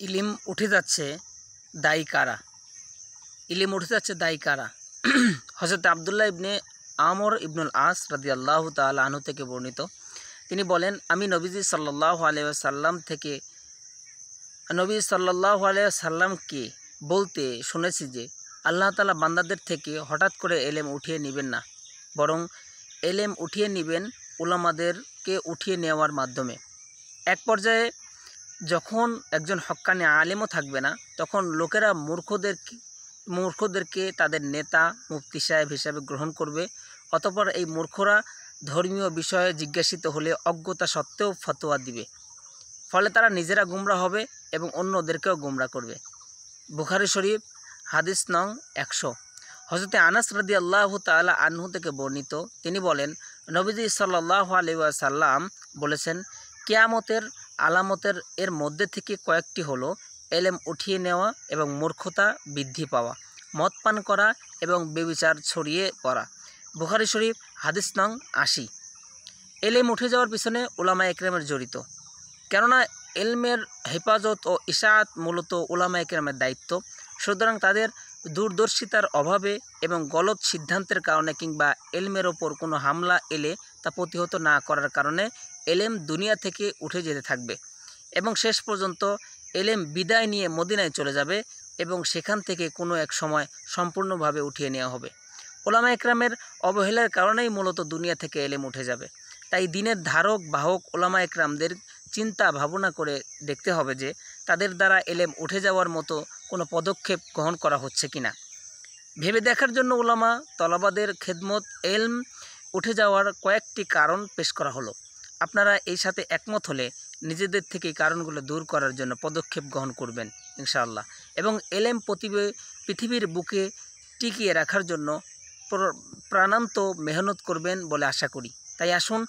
ইলিম উঠে যাচ্ছে দায়ী কারা? ইলিম উঠে যাচ্ছে দায়ী কারা? হযরত আব্দুল্লাহ ইবনে আমর ইবনুল আস রাদিয়াল্লাহু তাআলা আনহু থেকে বর্ণিত, তিনি বলেন, আমি নবী সাল্লাল্লাহু আলাইহি ওয়াসাল্লামকে বলতে শুনেছি যে আল্লাহ তাআলা বান্দাদের থেকে হঠাৎ করে এলেম উঠিয়ে নেবেন না, বরং এলেম উঠিয়ে নেবেন উলামাদেরকে উঠিয়ে নেওয়ার মাধ্যমে। এক পর্যায়ে যখন একজন হক্কানি আলেমও থাকবে না, তখন লোকেরা মূর্খদেরকে তাদের নেতা মুফতি সাহেব হিসাবে গ্রহণ করবে। অতঃপর এই মূর্খরা ধর্মীয় বিষয়ে জিজ্ঞাসিত হলে অজ্ঞতা সত্ত্বেও ফতোয়া দিবে। ফলে তারা নিজেরা গুমরা হবে এবং অন্যদেরকেও গুমরা করবে। বুখারী শরীফ হাদিস নং 100। হযরত আনাস রাদিয়াল্লাহু তাআলা আনহু থেকে বর্ণিত, তিনি বলেন, নবীজি সাল্লাল্লাহু আলাইহি ওয়াসাল্লাম বলেছেন, কিয়ামতের আলামতের এর মধ্যে থেকে কয়েকটি হলো এলেম উঠিয়ে নেওয়া এবং মূর্খতা বৃদ্ধি পাওয়া, মদ পান করা এবং ব্যভিচার ছড়িয়ে পড়া। বুখারী শরীফ হাদিস নং 80। এলেম উঠে যাওয়ার পিছনে উলামা একরামের জড়িত, কেননা এলমের হেফাজত ও ইশাআত মূলত উলামা একরামের দায়িত্ব। সুতরাং তাদের দূরদর্শিতার অভাবে এবং গলত সিদ্ধান্তের কারণে কিংবা এলমের ওপর কোনো হামলা এলে তা প্রতিহত না করার কারণে এলেম দুনিয়া থেকে উঠে যেতে থাকবে এবং শেষ পর্যন্ত এলেম বিদায় নিয়ে মদিনায় চলে যাবে এবং সেখান থেকে কোনো এক সময় সম্পূর্ণভাবে উঠিয়ে নেওয়া হবে। উলামা একরামের অবহেলার কারণেই মূলত দুনিয়া থেকে এলেম উঠে যাবে। তাই দিনের ধারক বাহক উলামা একরামদের চিন্তা ভাবনা করে দেখতে হবে যে তাদের দ্বারা এলেম উঠে যাওয়ার মতো কোনো পদক্ষেপ গ্রহণ করা হচ্ছে কিনা। ভেবে দেখার জন্য উলামা তলাবাদের খেদমত এলম উঠে যাওয়ার কয়েকটি কারণ পেশ করা হলো। আপনারা এই সাথে একমত হলে নিজেদের থেকে এই কারণগুলো দূর করার জন্য পদক্ষেপ গ্রহণ করবেন ইনশাআল্লাহ, এবং এলেম পৃথিবীর বুকে টিকিয়ে রাখার জন্য প্রাণান্ত মেহনত করবেন বলে আশা করি। তাই আসুন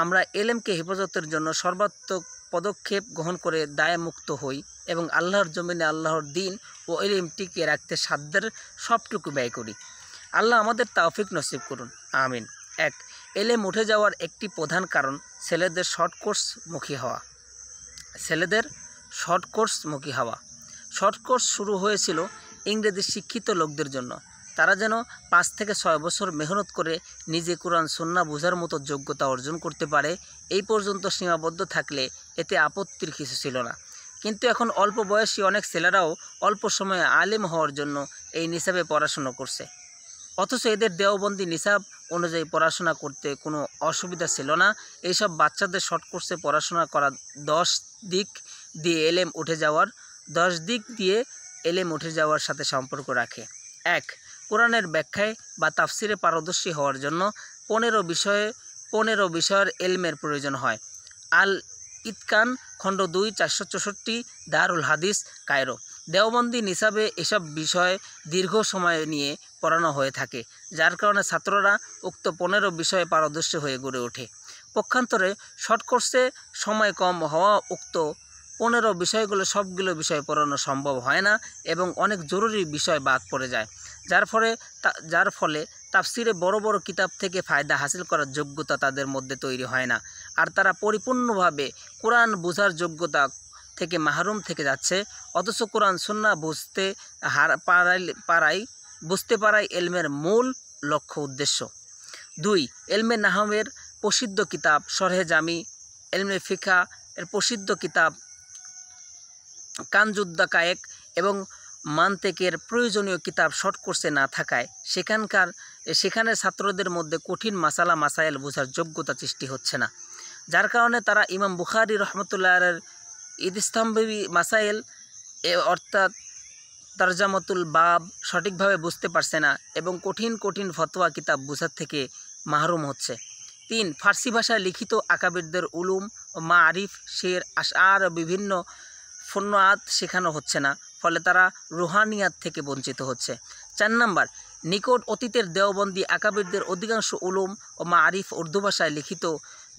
আমরা এলেমকে হেফাজতের জন্য সর্বাত্মক পদক্ষেপ গ্রহণ করে দায়মুক্ত হই এবং আল্লাহর জমিনে আল্লাহর দিন ও এলেম টিকিয়ে রাখতে সাধ্যের সবটুকু ব্যয় করি। আল্লাহ আমাদের তৌফিক নসিব করুন, আমিন। 1. এলেম উঠে যাওয়ার একটি প্রধান কারণ ছেলেদের শর্ট কোর্স শুরু হয়েছিল ইংরেজি শিক্ষিত লোকদের জন্য। তারা যেন 5 থেকে 6 বছর মেহনত করে নিজে কোরআন সুন্নাহ বোঝার মতো যোগ্যতা অর্জন করতে পারে, এই পর্যন্ত সীমাবদ্ধ থাকলে এতে আপত্তির কিছু ছিল না। কিন্তু এখন অল্প বয়সী অনেক ছেলেরাও অল্প সময়ে আলেম হওয়ার জন্য এই নিসাবে পড়াশোনা করছে, অথচ এদের দেওবন্দি নিসাব অনুযায়ী পড়াশোনা করতে কোনো অসুবিধা ছিল না। এইসব বাচ্চাদের শর্ট কোর্সে পড়াশোনা করা 10 দিক দিয়ে এলেম উঠে যাওয়ার সাথে সম্পর্ক রাখে। 1. কোরআনের ব্যাখ্যায় বা তাফসিরে পারদর্শী হওয়ার জন্য 15 বিষয়ের এলমের প্রয়োজন হয়। আল ইতকান খণ্ড 2 464 দারুল হাদিস কায়রো। দেওবন্দি নিসাবে এসব বিষয় দীর্ঘ সময় নিয়ে পড়ানো হয়ে থাকে, যার কারণে ছাত্ররা উক্ত 15 বিষয়ে পারদর্শী হয়ে গড়ে ওঠে। পক্ষান্তরে শর্ট কোর্সে সময় কম হওয়া উক্ত 15 বিষয়গুলো সবগুলো বিষয় পড়ানো সম্ভব হয় না এবং অনেক জরুরি বিষয় বাদ পড়ে যায়, যার ফলে তাফসিরে বড় বড় কিতাব থেকে ফায়দা হাসিল করার যোগ্যতা তাদের মধ্যে তৈরি হয় না, আর তারা পরিপূর্ণভাবে কোরআন বোঝার যোগ্যতা থেকে মাহরুম থেকে যাচ্ছে। অথচ কোরআন সুন্নাহ বুঝতে পারাই এলমের মূল লক্ষ্য উদ্দেশ্য। 2. এলমে নাহবের প্রসিদ্ধ কিতাব শরহে জামি, এলমে ফিকহ এর প্রসিদ্ধ কিতাব কানজুদ্দা কায়েক এবং মান্তেকের প্রয়োজনীয় কিতাব শর্ট কোর্সে না থাকায় সেখানে ছাত্রদের মধ্যে কঠিন মাসাইল বোঝার যোগ্যতা সৃষ্টি হচ্ছে না, যার কারণে তারা ইমাম বুখারী রহমতুল্লাহর ইদস্তম্ভী মাসাইল অর্থাৎ তরজামাতুল বাব সঠিকভাবে বুঝতে পারছে না এবং কঠিন ফতোয়া কিতাব বোঝার থেকে মাহরুম হচ্ছে। 3. ফার্সি ভাষায় লিখিত আকাবিরদের উলুম ও মারিফ, শের, আশআর ও বিভিন্ন ফুন্নাত শেখানো হচ্ছে না, ফলে তারা রুহানিয়াত থেকে বঞ্চিত হচ্ছে। 4 নম্বর, নিকট অতীতের দেওবন্দি আকাবিরদের অধিকাংশ উলুম ও মারিফ উর্দু ভাষায় লিখিত,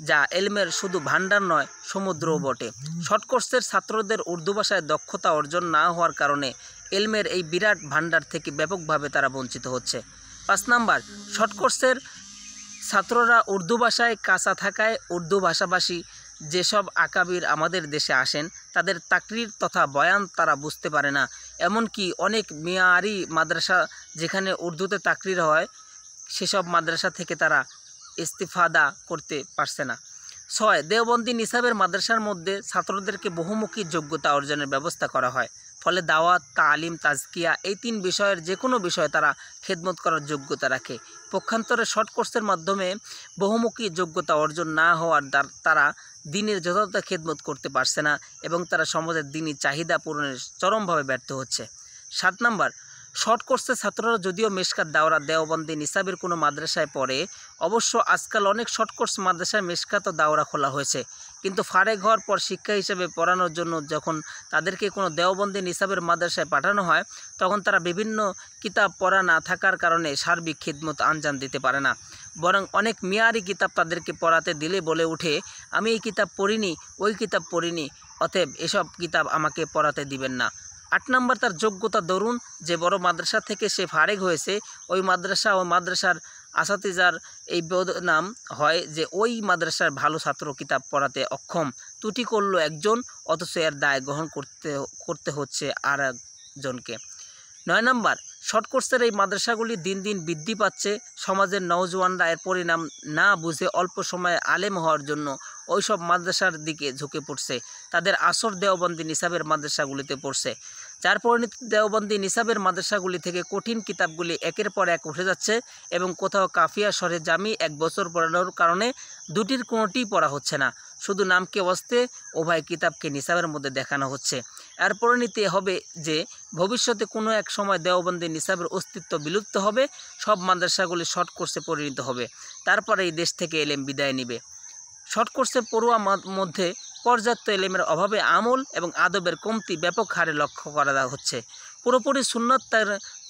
যা এলমের শুধু ভাণ্ডার নয় সমুদ্রও বটে। শর্ট কোর্সের ছাত্রদের উর্দু ভাষায় দক্ষতা অর্জন না হওয়ার কারণে এলমের এই বিরাট ভাণ্ডার থেকে ব্যাপকভাবে তারা বঞ্চিত হচ্ছে। 5 নম্বর, শর্ট কোর্সের ছাত্ররা উর্দু ভাষায় কাঁচা থাকায় উর্দু ভাষাভাষী যেসব আকাবির আমাদের দেশে আসেন তাদের তাকরির তথা বয়ান তারা বুঝতে পারে না। এমনকি অনেক মিয়ারি মাদ্রাসা যেখানে উর্দুতে তাকরির হয় সেসব মাদ্রাসা থেকে তারা ইস্তিফাদা করতে পারছে না। 6. দেওবন্দি নিসাবের মাদ্রাসার মধ্যে ছাত্রদেরকে বহুমুখী যোগ্যতা অর্জনের ব্যবস্থা করা হয়। ফলে দাওয়াত, তালিম, তাজকিয়া এই 3 বিষয়ের যে কোনো বিষয়ে তারা খেদমত করার যোগ্যতা রাখে। পক্ষান্তরে শর্ট কোর্সের মাধ্যমে বহুমুখী যোগ্যতা অর্জন না হওয়ার তারা দিনের যথাযথ খেদমত করতে পারছে না এবং তারা সমাজের দিনী চাহিদা পূরণের চরমভাবে ব্যর্থ হচ্ছে। 7 নম্বর, শর্ট কোর্সের ছাত্ররা যদিও মেশকাত দাওরা দেওবন্দি নিসাবের কোনো মাদ্রাসায় পড়ে, অবশ্য আজকাল অনেক শর্ট কোর্স মাদ্রাসায় মেশকাত ও দাওরা খোলা হয়েছে, কিন্তু ফারেক হওয়ার পর শিক্ষা হিসেবে পড়ানোর জন্য যখন তাদেরকে কোনো দেওবন্দি নিসাবের মাদ্রাসায় পাঠানো হয় তখন তারা বিভিন্ন কিতাব পড়া না থাকার কারণে সার্বিক খিদমত আঞ্জাম দিতে পারে না, বরং অনেক মিয়ারি কিতাব তাদেরকে পড়াতে দিলে বলে ওঠে, আমি এই কিতাব পড়িনি, ওই কিতাব পড়িনি, অতএব এসব কিতাব আমাকে পড়াতে দিবেন না। 8 নম্বর, তার যোগ্যতা দরুন যে বড় মাদ্রাসা থেকে সে ফারেক হয়েছে ওই মাদ্রাসা ও মাদ্রাসার আসাতিজার এই বদনাম হয় যে ওই মাদ্রাসার ভালো ছাত্র কিতাব পড়াতে অক্ষম, ত্রুটি করলো একজন অথচ এর দায় গ্রহণ করতে হচ্ছে আর একজনকে। 9 নম্বর, শর্ট কোর্সের এই মাদ্রাসাগুলি দিন দিন বৃদ্ধি পাচ্ছে। সমাজের নওজওয়ানরা এর পরিণাম না বুঝে অল্প সময়ে আলেম হওয়ার জন্য ওইসব মাদ্রাসার দিকে ঝুঁকে পড়ছে, তাদের আসর দেওবন্দি নিসাবের মাদ্রাসাগুলিতে পড়ছে, যার পরিণতি দেওবন্দি নিসাবের মাদ্রাসাগুলি থেকে কঠিন কিতাবগুলি একের পর এক উঠে যাচ্ছে এবং কোথাও কাফিয়া শরে জামি 1 বছর পড়ানোর কারণে দুটির কোনোটিই পড়া হচ্ছে না, শুধু নামকে ওয়াস্তে উভয় কিতাবকে নিসাবের মধ্যে দেখানো হচ্ছে। এর পরিণতি হবে যে ভবিষ্যতে কোনো এক সময় দেওবন্দি নিসাবের অস্তিত্ব বিলুপ্ত হবে, সব মাদ্রাসাগুলি শর্ট কোর্সে পরিণত হবে, তারপরে এই দেশ থেকে এলেম বিদায় নিবে। শর্ট কোর্সে পড়ুয়া মধ্যে পর্যাপ্ত এলেমের অভাবে আমল এবং আদবের কমতি ব্যাপক হারে লক্ষ্য করা হচ্ছে। পুরোপুরি সুন্নত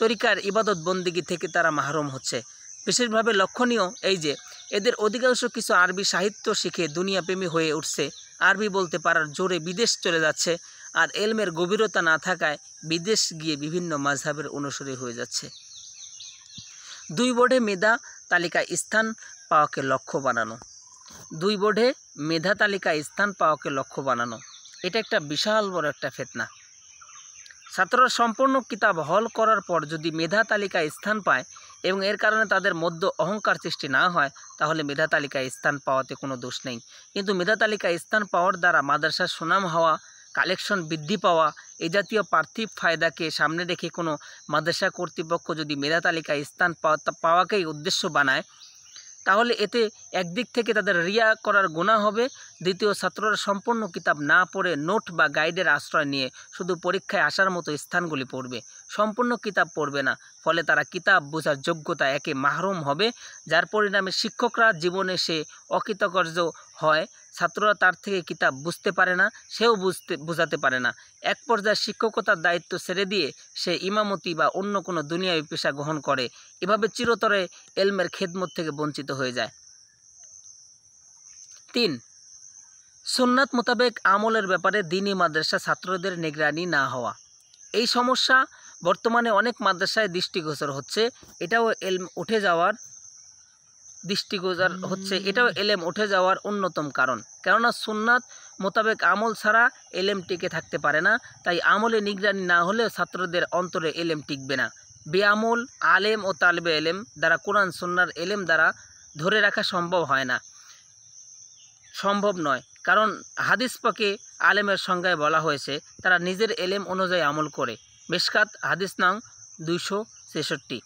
তরিকার ইবাদত বন্দিগি থেকে তারা মাহরুম হচ্ছে। বিশেষভাবে লক্ষণীয় এই যে এদের অধিকাংশ কিছু আরবি সাহিত্য শিখে দুনিয়াপ্রেমী হয়ে উঠছে, আরবি বলতে পারার জোরে বিদেশ চলে যাচ্ছে, আর এলমের গভীরতা না থাকায় বিদেশ গিয়ে বিভিন্ন মাযহাবের অনুসারী হয়ে যাচ্ছে। 2 বোর্ডে মেধা তালিকায় স্থান পাওয়াকে লক্ষ্য বানানো। 2 বোর্ডে মেধা তালিকায় স্থান পাওয়াকে লক্ষ্য বানানো, এটা একটা বিশাল বড় একটা ফিতনা। ছাত্ররা সম্পূর্ণ কিতাব হল করার পর যদি মেধা তালিকায় স্থান পায় এবং এর কারণে তাদের মধ্যে অহংকার সৃষ্টি না হয় তাহলে মেধা তালিকায় স্থান পাওয়াতে কোনো দোষ নেই, কিন্তু মেধা তালিকায় স্থান পাওয়ার দ্বারা মাদ্রাসার সুনাম হওয়া, কালেকশন বৃদ্ধি পাওয়া এই জাতীয় পার্থিব ফায়দাকে সামনে রেখে কোনো মাদ্রাসা কর্তৃপক্ষ যদি মেধা তালিকায় স্থান পাওয়াকেই উদ্দেশ্য বানায় তাহলে এতে একদিক থেকে তাদের রিয়া করার গুনাহ হবে, দ্বিতীয় ছাত্ররা সম্পূর্ণ কিতাব না পড়ে নোট বা গাইডের আশ্রয় নিয়ে শুধু পরীক্ষায় আসার মতো স্থানগুলি পড়বে, সম্পূর্ণ কিতাব পড়বে না, ফলে তারা কিতাব বোঝার যোগ্যতা একে মাহরুম হবে, যার পরিণামে শিক্ষকরা জীবনে সে অকৃতকার্য হয়, ছাত্ররা তার থেকে কিতাব বুঝতে পারে না, সেও বোঝাতে পারে না, এক পর্যায়ে শিক্ষকতার দায়িত্ব ছেড়ে দিয়ে সে ইমামতি বা অন্য কোনো দুনিয়াবী পেশা গ্রহণ করে, এভাবে চিরতরে এলমের খেদমত থেকে বঞ্চিত হয়ে যায়। 3. সুন্নাত মোতাবেক আমলের ব্যাপারে দ্বীনি মাদ্রাসা ছাত্রদের নিগরানি না হওয়া। এই সমস্যা বর্তমানে অনেক মাদ্রাসায় দৃষ্টিগোচর হচ্ছে, এটাও এলম উঠে যাওয়ার অন্যতম কারণ, কেননা সুন্নাত মোতাবেক আমল ছাড়া এলেম টিকে থাকতে পারে না, তাই আমলে নিগরানি না হলে ছাত্রদের অন্তরে এলেম টিকবে না। বেআমল আলেম ও তালবে এলেম দ্বারা কোরআন সুন্নাহর এলেম দ্বারা ধরে রাখা সম্ভব নয়, কারণ হাদিস পাকে আলেমের সংজ্ঞায় বলা হয়েছে তারা নিজের এলেম অনুযায়ী আমল করে, মিশকাত হাদিস নং 266।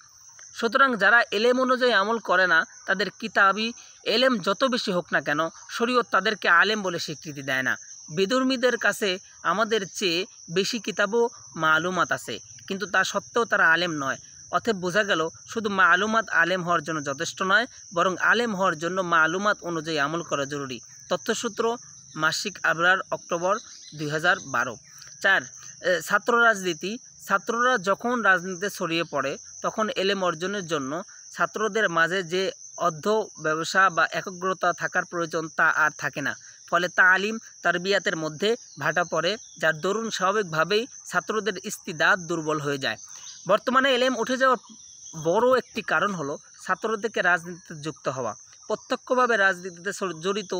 সুতরাং যারা এলেম অনুযায়ী আমল করে না তাদের কিতাবি এলেম যত বেশি হোক না কেন শরীয়ত তাদেরকে আলেম বলে স্বীকৃতি দেয় না। বিধর্মীদের কাছে আমাদের চেয়ে বেশি কিতাবও মালুমাত আছে, কিন্তু তা সত্ত্বেও তারা আলেম নয়, অতএব বোঝা গেল শুধু মালুমাত আলেম হওয়ার জন্য যথেষ্ট নয়, বরং আলেম হওয়ার জন্য মালুমাত অনুযায়ী আমল করা জরুরি। তথ্যসূত্র মাসিক আবরার অক্টোবর 2012। 4. ছাত্র রাজনীতি। ছাত্ররা যখন রাজনীতিতে ছড়িয়ে পড়ে তখন এলেম অর্জনের জন্য ছাত্রদের মাঝে যে অধ্যবসা বা একাগ্রতা থাকার প্রয়োজন তা আর থাকে না, ফলে তালিম তারবিয়াতের মধ্যে ভাটা পড়ে, যার দরুন স্বাভাবিকভাবেই ছাত্রদের ইস্তিদাদ দুর্বল হয়ে যায়। বর্তমানে এলেম উঠে যাওয়ার বড় একটি কারণ হলো ছাত্রদেরকে রাজনীতিতে যুক্ত হওয়া। প্রত্যক্ষভাবে রাজনীতিতে জড়িত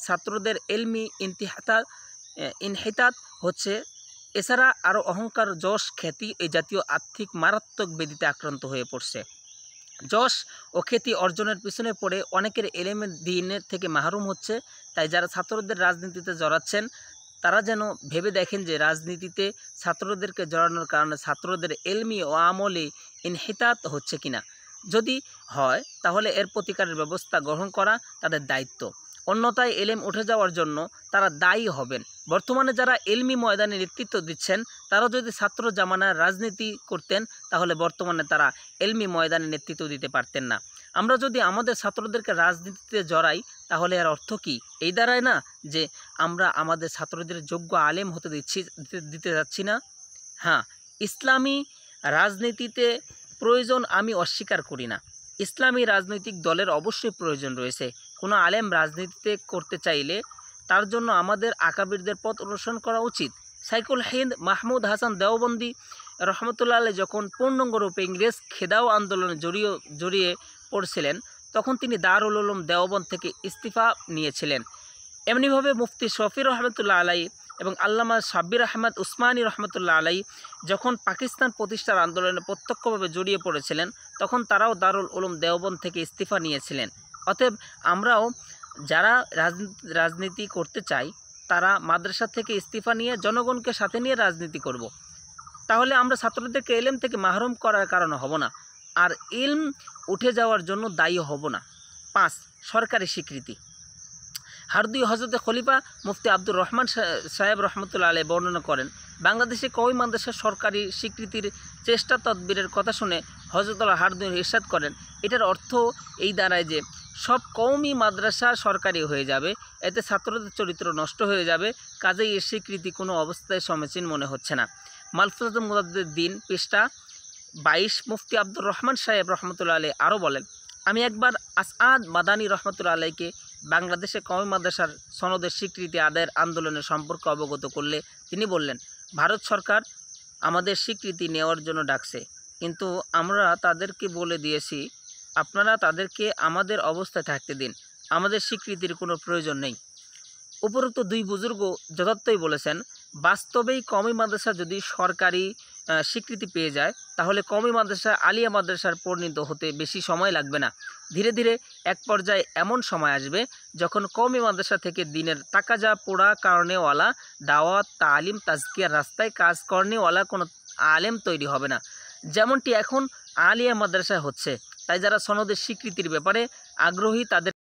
ছাত্রদের এলমি ইনহিতাত হচ্ছে। এছাড়া আরও অহংকার, যশ, খ্যাতি এই জাতীয় আর্থিক মারাত্মক ব্যাধিতে আক্রান্ত হয়ে পড়ছে। যশ ও খ্যাতি অর্জনের পিছনে পড়ে অনেকের এলেমের দিনের থেকে মাহরুম হচ্ছে। তাই যারা ছাত্রদের রাজনীতিতে জড়াচ্ছেন তারা যেন ভেবে দেখেন যে রাজনীতিতে ছাত্রদেরকে জড়ানোর কারণে ছাত্রদের এলমি ও আমলে ইনহিতাত হচ্ছে কিনা। যদি হয় তাহলে এর প্রতিকারের ব্যবস্থা গ্রহণ করা তাদের দায়িত্ব, অন্যথায় এলেম উঠে যাওয়ার জন্য তারা দায়ী হবেন। বর্তমানে যারা এলমি ময়দানে নেতৃত্ব দিচ্ছেন তারা যদি ছাত্র জামানার রাজনীতি করতেন তাহলে বর্তমানে তারা এলমি ময়দানে নেতৃত্ব দিতে পারতেন না। আমরা যদি আমাদের ছাত্রদেরকে রাজনীতিতে জড়াই তাহলে এর অর্থ কী? এই দাঁড়ায় না যে আমরা আমাদের ছাত্রদের যোগ্য আলেম হতে দিতে যাচ্ছি না। হ্যাঁ, ইসলামী রাজনীতিতে প্রয়োজন আমি অস্বীকার করি না। ইসলামী রাজনৈতিক দলের অবশ্যই প্রয়োজন রয়েছে। কোনো আলেম রাজনীতিতে করতে চাইলে তার জন্য আমাদের আকাবিরদের পথ অনুসরণ করা উচিত। সাইকুল হিন্দ মাহমুদ হাসান দেওবন্দি রহমতুল্লাহ আলাইহি যখন পূর্ণাঙ্গরূপে ইংরেজ খেদাও আন্দোলনে জড়িয়ে পড়ছিলেন তখন তিনি দারুল উলুম দেওবন্দ থেকে ইস্তিফা নিয়েছিলেন। এমনিভাবে মুফতি শফি রহমতুল্লাহ আলাইহি এবং আল্লামা সাব্বির আহমদ উসমানী রহমতুল্লাহ আলাইহি যখন পাকিস্তান প্রতিষ্ঠার আন্দোলনে প্রত্যক্ষভাবে জড়িয়ে পড়েছিলেন তখন তারাও দারুল উলুম দেওবন্দ থেকে ইস্তিফা নিয়েছিলেন। অতএব আমরাও যারা রাজনীতি করতে চাই তারা মাদ্রাসা থেকে ইস্তিফা নিয়ে জনগণকে সাথে নিয়ে রাজনীতি করব। তাহলে আমরা ছাত্রদেরকে এলেম থেকে মাহরুম করার কারণে হব না, আর ইলম উঠে যাওয়ার জন্য দায়ী হব না। 5. সরকারি স্বীকৃতি। হারদুই হজরত খলিফা মুফতি আব্দুর রহমান সাহেব রহমতুল্লাহ আলাইহি বর্ণনা করেন, বাংলাদেশে কওমি মাদ্রাসা সরকারি স্বীকৃতির চেষ্টা তদবিরের কথা শুনে হজরতুল্লাহ হারদুই ইরশাদ করেন, এটার অর্থ এই দাঁড়ায় যে সব কওমি মাদ্রাসা সরকারি হয়ে যাবে, এতে ছাত্রদের চরিত্র নষ্ট হয়ে যাবে। কাজেই এর স্বীকৃতি কোনো অবস্থায় সমীচীন মনে হচ্ছে না। মালফুজাতুল মুজাদ্দিদিন পৃষ্ঠা 22। মুফতি আব্দুর রহমান সাহেব রহমতুল্লাহ আলাইহি আরও বলেন, আমি একবার আসাদ মাদানী রহমতুল্লাহ আলাইহিকে বাংলাদেশে কওমি মাদ্রাসার সনদের স্বীকৃতি আদায়ের আন্দোলনের সম্পর্কে অবগত করলে তিনি বললেন, ভারত সরকার আমাদের স্বীকৃতি নেওয়ার জন্য ডাকছে, কিন্তু আমরা তাদেরকে বলে দিয়েছি আপনারা তাদেরকে আমাদের অবস্থায় থাকতে দিন, আমাদের স্বীকৃতির কোনো প্রয়োজন নেই। উপরোক্ত দুই বুজুর্গ যথার্থই বলেছেন। বাস্তবেই কওমি মাদ্রাসা যদি সরকারি স্বীকৃতি পেয়ে যায় তাহলে কওমি মাদ্রাসা আলিয়া মাদ্রাসার পরিণত হতে বেশি সময় লাগবে না। ধীরে ধীরে এক পর্যায়ে এমন সময় আসবে যখন কওমি মাদ্রাসা থেকে দিনের তাকাজা পোড়া কারণেওয়ালা দাওয়াত, তালিম, তাজকিয়ার রাস্তায় কাজ করনেওয়ালা কোনো আলেম তৈরি হবে না, যেমনটি এখন আলিয়া মাদ্রাসায় হচ্ছে। তাই যারা সনদের স্বীকৃতির ব্যাপারে আগ্রহী তাদের